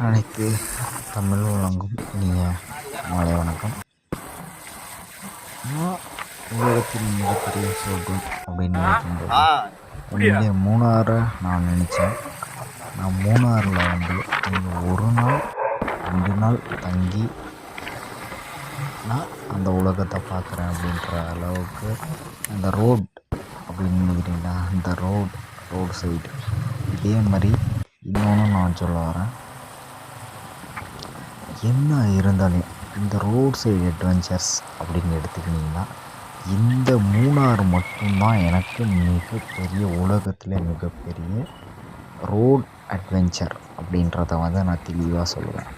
அனைத்து தமிழ் உலகம் இனிய மாலை வணக்கம். நான் உலகத்தில் மிகப்பெரிய சொர்க்கம் அப்படின்னு நினைக்கும்போது உண்மையிலே மூணாரை நான் நினச்சேன். நான் மூணாரில் நீங்கள் ஒரு நாள் 2 நாள் தங்கி நான் அந்த உலகத்தை பார்க்குறேன் அப்படின்ற அளவுக்கு அந்த ரோட் அப்படின்னு நினைக்கிறீங்களா, அந்த ரோடு சைடு இதே மாதிரி இன்னொன்று நான் சொல்ல வரேன். என்ன இருந்தாலும் இந்த ரோட் சைடு அட்வென்ச்சர்ஸ் அப்படின்னு எடுத்துக்கிட்டிங்கன்னா இந்த மூணாறு மட்டும்தான் எனக்கு மிகப்பெரிய உலகத்திலே மிகப்பெரிய ரோட் அட்வென்ச்சர் அப்படின்றத நான் தெளிவாக சொல்லுவேன்.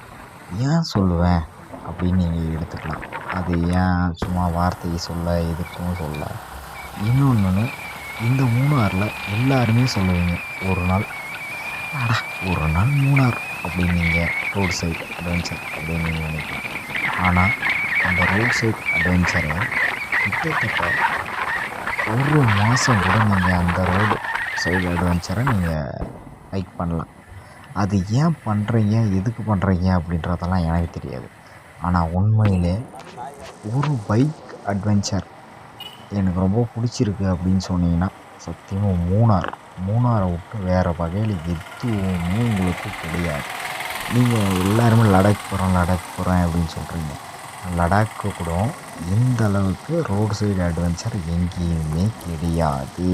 ஏன் சொல்லுவேன் அப்படின்னு நீங்கள் எடுத்துக்கலாம். அது ஏன் சும்மா வார்த்தையை சொல்ல எதுக்கும் சொல்ல. இன்னொன்று, இந்த மூணாறில் எல்லாருமே சொல்லுவீங்க ஒரு நாள் மூணார் அப்படின்னு நீங்கள் ரோட் சைட் அட்வென்ச்சர் அப்படின்னு நீங்கள் நினைக்கலாம். ஆனால் அந்த ரோட் சைட் அட்வென்ச்சரை கிட்டத்தட்ட ஒரு மாதம் கூட நீங்கள் அந்த ரோடு சைடு அட்வென்ச்சரை நீங்கள் ஹைக் பண்ணலாம். அது ஏன் பண்ணுறீங்க, எதுக்கு பண்ணுறீங்க அப்படின்றதெல்லாம் எனக்கு தெரியாது. ஆனால் உண்மையிலே ஒரு பைக் அட்வென்ச்சர் எனக்கு ரொம்ப பிடிச்சிருக்கு அப்படின்னு சொன்னீங்கன்னா சத்தியமாக மூணாரை விட்டு வேறு வகையில் எதுவுமே உங்களுக்கு கிடையாது. நீங்கள் எல்லாருமே லடாக் போகிறேன் அப்படின்னு சொல்கிறீங்க. லடாக்கு கூட இந்த அளவுக்கு ரோடு சைடு அட்வென்ச்சர் எங்கேயுமே கிடையாது.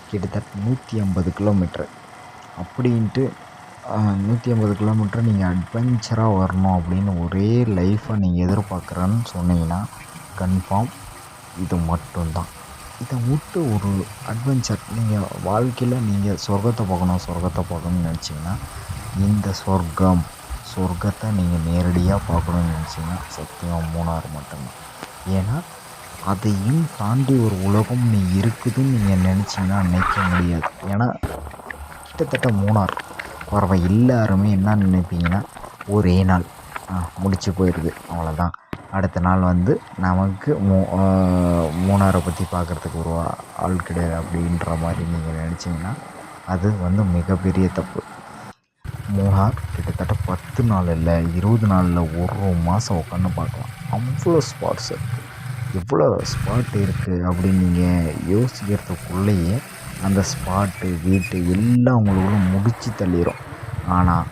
கிட்டத்தட்ட 150 கிலோமீட்ரு அப்படின்ட்டு 150 கிலோமீட்டர் நீங்கள் அட்வென்ச்சராக வரணும் அப்படின்னு ஒரே லைஃப்பை நீங்கள் எதிர்பார்க்குறேன்னு சொன்னீங்கன்னா கன்ஃபார்ம் இது மட்டும்தான். இதை விட்டு ஒரு அட்வென்ச்சர் நீங்கள் வாழ்க்கையில் நீங்கள் சொர்க்கத்தை பார்க்கணும்னு நினச்சிங்கன்னா இந்த சொர்க்கத்தை நீங்கள் நேரடியாக பார்க்கணுன்னு நினச்சிங்கன்னா சத்தியம் மூணாறு மட்டும்தான். ஏன்னா அதையும் தாண்டி ஒரு உலகம் இருக்குதுன்னு நீங்கள் நினச்சிங்கன்னா நினைக்க முடியாது. ஏன்னா கிட்டத்தட்ட மூணார் வரவ எல்லாருமே என்ன நினைப்பீங்கன்னா ஒரே நாள் முடிச்சு போயிடுது, அவ்வளோதான். அடுத்த நாள் நமக்கு மூணாரை பற்றி பார்க்குறதுக்கு ஒரு ஆள் கிடையாது அப்படின்ற மாதிரி நீங்கள் நினச்சிங்கன்னா அது மிகப்பெரிய தப்பு. மூணார் கிட்டத்தட்ட 10 நாள் இல்லை 20 நாளில் ஒரு மாதம் உட்காந்து பார்க்கலாம். அவ்வளோ ஸ்பாட்ஸ் இருக்குது. எவ்வளோ ஸ்பாட் இருக்குது அப்படின்னு நீங்கள் யோசிக்கிறதுக்குள்ளேயே அந்த ஸ்பாட்டு வீட்டு எல்லாம் உங்களுக்குள்ள முடிச்சு தள்ளிடும். ஆனால்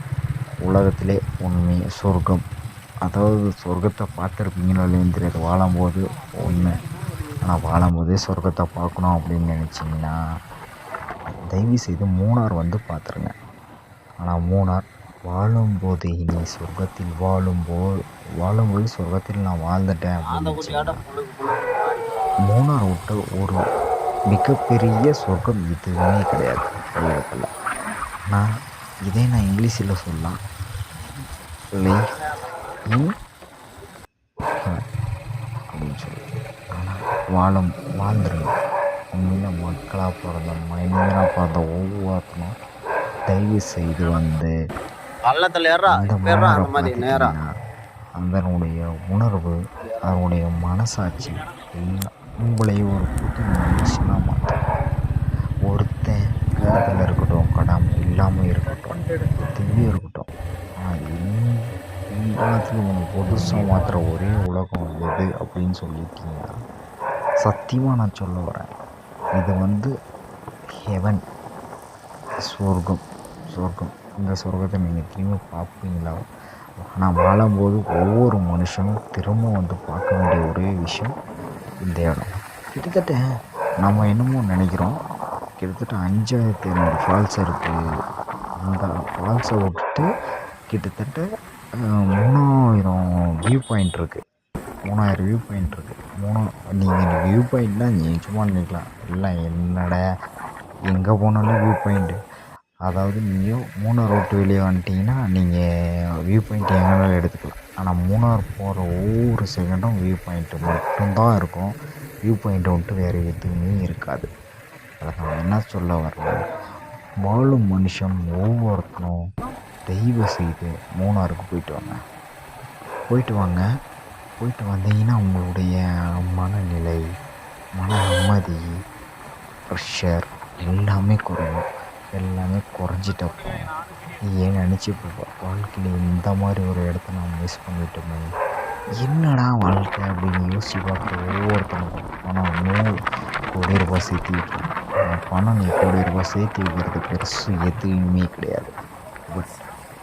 உலகத்திலே உண்மையே சொர்க்கம், அதாவது சொர்க்கத்தை பார்த்துருப்பீங்களோ இல்லைன்னு தெரியாது, வாழும்போது ஒன்று. ஆனால் வாழும்போதே சொர்க்கத்தை பார்க்கணும் அப்படின்னு நினச்சிங்கன்னா தயவு செய்து மூணார் பார்த்துருங்க. ஆனால் மூணார் வாழும்போது இனி சொர்க்கத்தில் வாழும்போது சொர்க்கத்தில் நான் வாழ்ந்துட்டேன் அப்படின்னு மூணார் விட்டு ஒரு மிகப்பெரிய சொர்க்கம் எதுவுமே கிடையாது உலகத்தில். ஆனால் இதே நான் இங்கிலீஷில் சொல்லலாம், லைஃப் இன் அப்படின்னு சொல்லி. ஆனால் வாழ்ந்துருங்க. உண்மையில் மக்களாக பிறந்த மனிதனாக பிறந்த ஒவ்வொருத்தனும் தயவு செய்து அந்த அதனுடைய உணர்வு, அதனுடைய மனசாட்சி எல்லாம் உங்களையும் ஒரு புது மனுஷனாக மாற்றும். ஒருத்தன் கருத்தில் இருக்கட்டும், கடன் இல்லாமல் இருக்கட்டும், எதுவுமே இருக்கட்டும், ஆனால் எல்லாத்துலையும் உங்களுக்கு புதுசாக மாற்றுற ஒரே உலகம் எது அப்படின்னு சொல்லியிருக்கீங்கன்னா சத்தியமாக நான் சொல்ல வரேன், இது ஹெவன், சொர்க்கம். இந்த சொர்க்கத்தை நீங்கள் திரும்ப பார்ப்பீங்களா? ஆனால் வாழும்போது ஒவ்வொரு மனுஷனும் திரும்ப பார்க்க வேண்டிய ஒரே விஷயம் இந்த இடம். கிட்டத்தட்ட நம்ம என்னமோ நினைக்கிறோம், கிட்டத்தட்ட 5500 ஃபால்ஸ் இருக்குது. அந்த ஃபால்ஸை விட்டுட்டு கிட்டத்தட்ட 3000 வியூ பாயிண்ட் இருக்குது. 3000 வியூ பாயிண்ட் இருக்குது. நீங்கள் வியூ பாயிண்ட்னால் நீங்கள் சும்மா நினைக்கலாம், எல்லாம் என்னடா எங்கே போனாலும் வியூ பாயிண்ட்டு. அதாவது நீங்கள் மூணார் ரோட்டு வெளியே வந்துட்டிங்கன்னா நீங்கள் வியூ பாயிண்ட் எங்கேனாலும் எடுத்துக்கலாம். ஆனால் மூணார் போகிற ஒவ்வொரு செகண்டும் வியூ பாயிண்ட்டு மட்டும்தான் இருக்கும். வியூ பாயிண்ட்டை விட்டு வேறு எதுவுமே இருக்காது. அதை நான் என்ன சொல்ல வரேன், வாழும் மனுஷன் ஒவ்வொருத்தனும் தயவு செய்து மூணாருக்கு போயிட்டு வந்தீங்கன்னா உங்களுடைய மனநிலை, மன நிம்மதி, ப்ரெஷர் எல்லாமே குறையும். எல்லாமே குறைஞ்சிட்டப்போ நீ ஏன் நினச்சிப்ப வாழ்க்கையில் இந்த மாதிரி ஒரு இடத்த நான் மிஸ் பண்ணிட்டோமே, என்னடா வாழ்க்கை அப்படின்னு யோசிச்சு பார்க்குற ஒவ்வொருத்தனுக்கும் பணம் 100 கோடி ரூபாய் சேர்த்து வைக்கலாம். பணம் நீ கோடி ரூபாய் சேர்த்து வைக்கிறது பெருசு எதுவுமே கிடையாது. பட்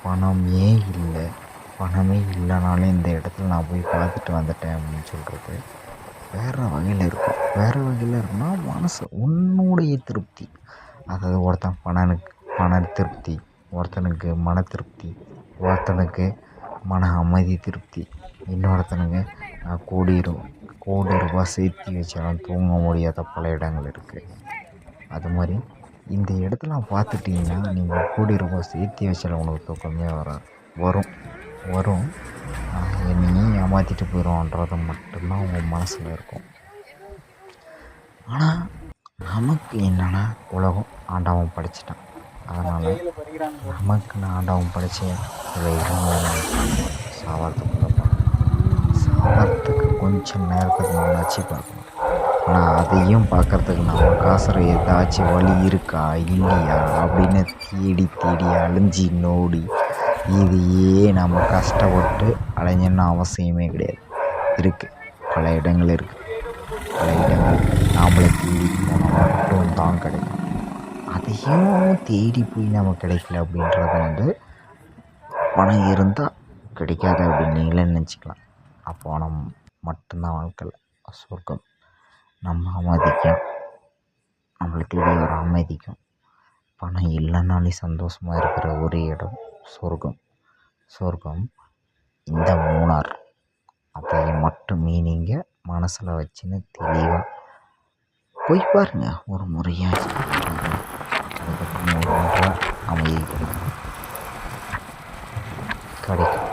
பணமே இல்லை, பணமே இல்லைனாலும் இந்த இடத்துல நான் போய் பார்த்துட்டு வந்துட்டேன் அப்படின்னு சொல்கிறது வேறு வகையில் இருக்கும். வேறு வகையில் இருக்குன்னா மனசு உன்னுடைய திருப்தி. அதாவது ஒருத்தன் பண திருப்தி, ஒருத்தனுக்கு மன திருப்தி, ஒருத்தனுக்கு மன அமைதி திருப்தி, இன்னொருத்தனுக்கு கோடி ரூபாய் சேர்த்து வச்சாலும் தூங்க முடியாத பல இடங்கள் இருக்குது. அது மாதிரி இந்த இடத்துல பார்த்துட்டிங்கன்னா நீங்கள் கோடி ரூபாய் சேர்த்து வச்சாலும் உனக்கு தூக்கமே வரும். என்னையும் ஏமாற்றிட்டு போயிடும்ன்றது மட்டும்தான் உங்கள் மனசில் இருக்கும். ஆனால் நமக்கு என்னென்னா உலகம் ஆண்டவன் படைச்சிட்டான். அதனால் நமக்கு ஆண்டவன் படைச்ச சாவறதுக்கு கொஞ்சம் நேரத்துக்கு முன்னாச்சு பார்க்கணும். ஆனால் அதையும் பார்க்குறதுக்கு நம்ம காசுற ஏதாச்சும் வழி இருக்கா இல்லையா அப்படின்னு தேடி அலைஞ்சி நோடி இதையே நம்ம கஷ்டப்பட்டு அலைஞ்சோன்னு அவசியமே கிடையாது. இருக்குது, பல இடங்கள் இருக்குது. பல இடங்கள் நாமளை தேடி போனால் மட்டும்தான் கிடைக்கும். அதையும் தேடி போய் நம்ம கிடைக்கல அப்படின்றத பணம் இருந்தால் கிடைக்காது அப்படின்னு நீங்களே நினச்சிக்கலாம். பணம் மட்டும்தான் வாழ்க்கையில் சொர்க்கம். நம்ம அமைதிக்கும், நம்மளுக்கு ஒரு அமைதிக்கும் பணம் இல்லைனாலே சந்தோஷமாக இருக்கிற ஒரே இடம் சொர்க்கம் இந்த மூணார். அதை மட்டுமே நீங்கள் மனசில் வச்சுன்னு தெளிவாக போய் பாருங்கள். ஒரு முறையாக அதுக்கப்புறம் ஒரு முறை அமைதி கிடைக்கும்.